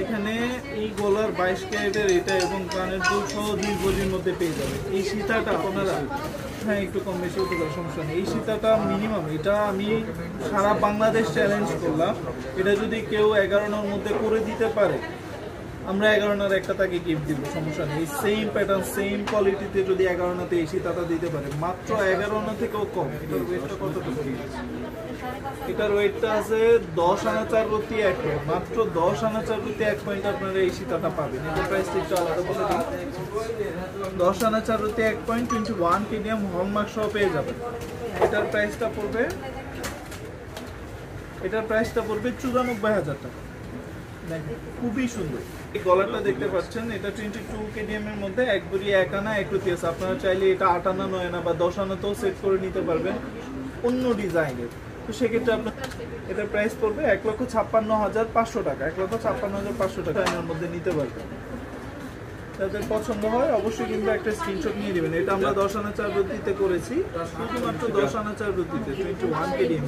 এখানে এই গলার 22 ক্যারেটের এটা এবং কানের দুল সহ 2 গজির মধ্যে পেয়ে যাবে। এই সীতাটা আপনারা হ্যাঁ একটু কম বেশি হতে পারে, সমস্যা নেই। এই সীতাটা মিনিমাম, এটা আমি সারা বাংলাদেশ চ্যালেঞ্জ করলাম, এটা যদি কেউ 11 মধ্যে করে দিতে পারে আমরা 11 একটা তাকে গিফট দিব, সমস্যা নেই। সেম প্যাটার্ন সেম কোয়ালিটিতে যদি 11 এই সীতাটা দিতে পারে, মাত্র 11 থেকেও কম। এটার ওয়েটটা কতটুকু? এটার ওয়েটটা আছে 10 আনা 4 রুটি 1 পয়েন্ট, মাত্র 10 আনা 4 রুটি 1 পয়েন্ট আপনারা এই সীতাটা পাবেন। এটার প্রাইসটা একটু আলাদা বলে দিন। 10 আনা 4 রুটি 1 পয়েন্ট 21 কেডিএম হলমার্ক সহ পেয়ে যাবেন। এটার প্রাইসটা পড়বে 94,000 টাকা। দেখেন খুবই সুন্দর এই গলাটা দেখতে পাচ্ছেন, এটা 22 কেডিএম এর মধ্যে 1 ভরি 1 আনা 1 রুটি আছে। আপনারা চাইলে এটা 8 আনা 9 আনা বা 10 আনাতেও সেট করে নিতে পারবেন অন্য ডিজাইনের। তো সেক্ষেত্রে আপনার এটার প্রাইস পড়বে 1,56,500 টাকা। 1,56,500 টাকা এর মধ্যে নিতে পারবেন। যাদের পছন্দ হয় অবশ্যই কিন্তু একটা স্ক্রিনশট নিয়ে নেবেন। এটা আমরা 10 আনা 4 রুটিতে করেছি, শুধুমাত্র 10 আনা 4 রুটিতে 21 কেডিএম।